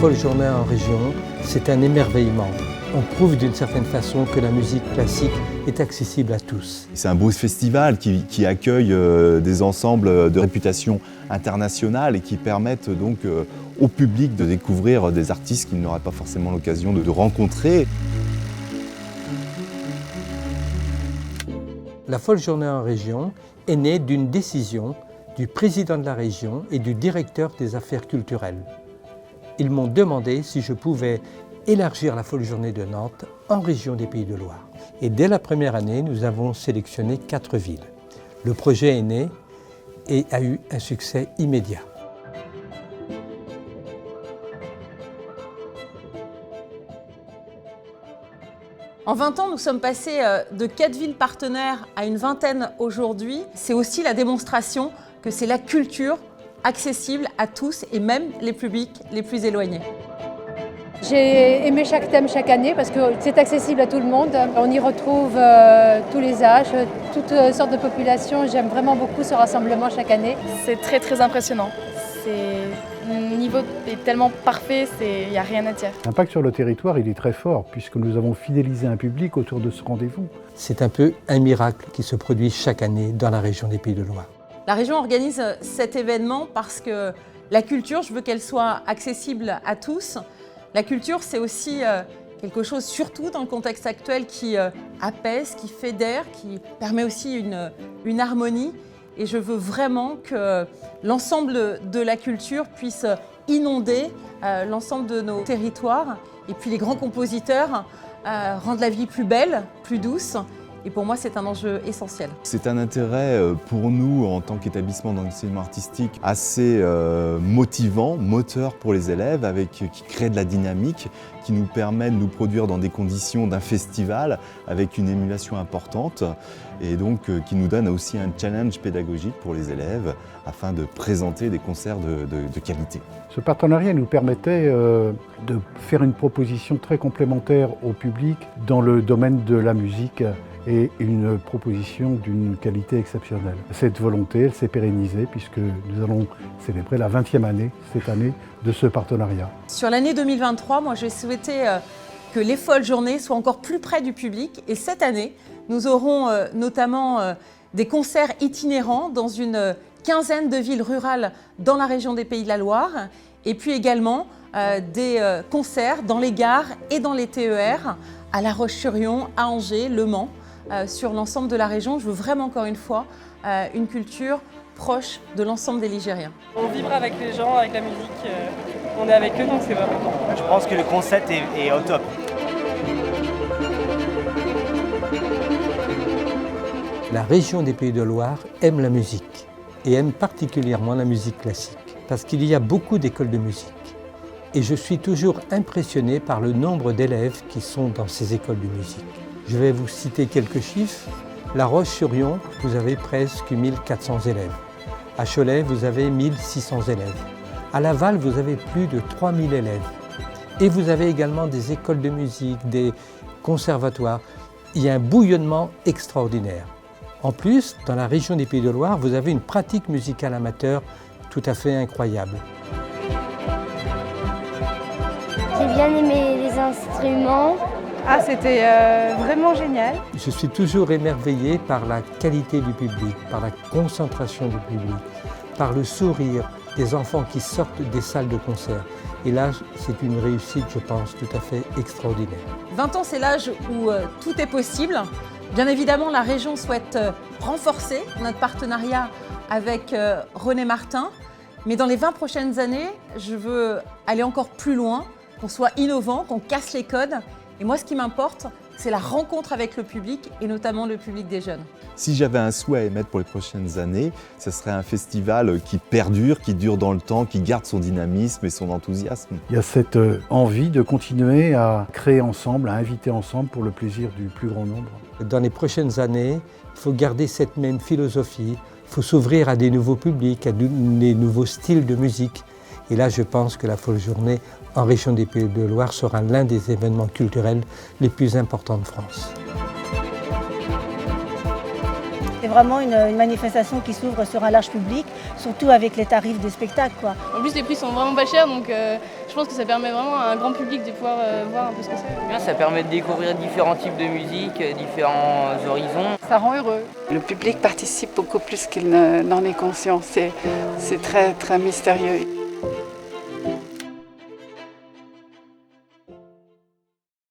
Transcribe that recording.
Folle Journée en région, c'est un émerveillement. On prouve d'une certaine façon que la musique classique est accessible à tous. C'est un beau festival qui accueille des ensembles de réputation internationale et qui permettent donc au public de découvrir des artistes qu'il n'aurait pas forcément l'occasion de rencontrer. La Folle Journée en région est née d'une décision du président de la région et du directeur des affaires culturelles. Ils m'ont demandé si je pouvais élargir la Folle Journée de Nantes en région des Pays de Loire. Et dès la première année, nous avons sélectionné 4 villes. Le projet est né et a eu un succès immédiat. En 20 ans, nous sommes passés de 4 villes partenaires à une vingtaine aujourd'hui. C'est aussi la démonstration que c'est la culture accessible à tous et même les publics les plus éloignés. J'ai aimé chaque thème chaque année parce que c'est accessible à tout le monde. On y retrouve tous les âges, toutes sortes de populations. J'aime vraiment beaucoup ce rassemblement chaque année. C'est très impressionnant. Le niveau est tellement parfait, il n'y a rien à dire. L'impact sur le territoire, il est très fort puisque nous avons fidélisé un public autour de ce rendez-vous. C'est un peu un miracle qui se produit chaque année dans la région des Pays de Loire. La région organise cet événement parce que la culture, je veux qu'elle soit accessible à tous. La culture, c'est aussi quelque chose, surtout dans le contexte actuel, qui apaise, qui fédère, qui permet aussi une harmonie. Et je veux vraiment que l'ensemble de la culture puisse inonder l'ensemble de nos territoires. Et puis les grands compositeurs rendent la vie plus belle, plus douce. Et pour moi, c'est un enjeu essentiel. C'est un intérêt pour nous, en tant qu'établissement d'enseignement artistique, assez motivant, moteur pour les élèves, qui crée de la dynamique, qui nous permet de nous produire dans des conditions d'un festival, avec une émulation importante, et donc qui nous donne aussi un challenge pédagogique pour les élèves, afin de présenter des concerts de qualité. Ce partenariat nous permettait de faire une proposition très complémentaire au public dans le domaine de la musique et une proposition d'une qualité exceptionnelle. Cette volonté, elle s'est pérennisée puisque nous allons célébrer la 20e année, cette année, de ce partenariat. Sur l'année 2023, moi j'ai souhaité que les Folles Journées soient encore plus près du public. Et cette année, nous aurons notamment des concerts itinérants dans une quinzaine de villes rurales dans la région des Pays de la Loire. Et puis également des concerts dans les gares et dans les TER, à La Roche-sur-Yon, à Angers, Le Mans. Sur l'ensemble de la région. Je veux vraiment, encore une fois, une culture proche de l'ensemble des Ligériens. On vibre avec les gens, avec la musique, on est avec eux, donc c'est vraiment bon. Je pense que le concept est au top. La région des Pays de Loire aime la musique et aime particulièrement la musique classique parce qu'il y a beaucoup d'écoles de musique. Et je suis toujours impressionné par le nombre d'élèves qui sont dans ces écoles de musique. Je vais vous citer quelques chiffres. La Roche-sur-Yon, vous avez presque 1400 élèves. À Cholet, vous avez 1600 élèves. À Laval, vous avez plus de 3000 élèves. Et vous avez également des écoles de musique, des conservatoires. Il y a un bouillonnement extraordinaire. En plus, dans la région des Pays de Loire, vous avez une pratique musicale amateur tout à fait incroyable. J'ai bien aimé les instruments. Ah, c'était vraiment génial. Je suis toujours émerveillé par la qualité du public, par la concentration du public, par le sourire des enfants qui sortent des salles de concert. Et là, c'est une réussite, je pense, tout à fait extraordinaire. 20 ans, c'est l'âge où tout est possible. Bien évidemment, la région souhaite renforcer notre partenariat avec René Martin. Mais dans les 20 prochaines années, je veux aller encore plus loin, qu'on soit innovant, qu'on casse les codes. Et moi, ce qui m'importe, c'est la rencontre avec le public, et notamment le public des jeunes. Si j'avais un souhait à émettre pour les prochaines années, ce serait un festival qui perdure, qui dure dans le temps, qui garde son dynamisme et son enthousiasme. Il y a cette envie de continuer à créer ensemble, à inviter ensemble pour le plaisir du plus grand nombre. Dans les prochaines années, il faut garder cette même philosophie, il faut s'ouvrir à des nouveaux publics, à des nouveaux styles de musique. Et là, je pense que la Folle Journée en région des Pays de Loire sera l'un des événements culturels les plus importants de France. C'est vraiment une manifestation qui s'ouvre sur un large public, surtout avec les tarifs des spectacles, quoi. En plus, les prix sont vraiment pas chers, donc je pense que ça permet vraiment à un grand public de pouvoir voir un peu ce que c'est. Bien, ça permet de découvrir différents types de musique, différents horizons. Ça rend heureux. Le public participe beaucoup plus qu'il n'en est conscient. C'est très, très mystérieux.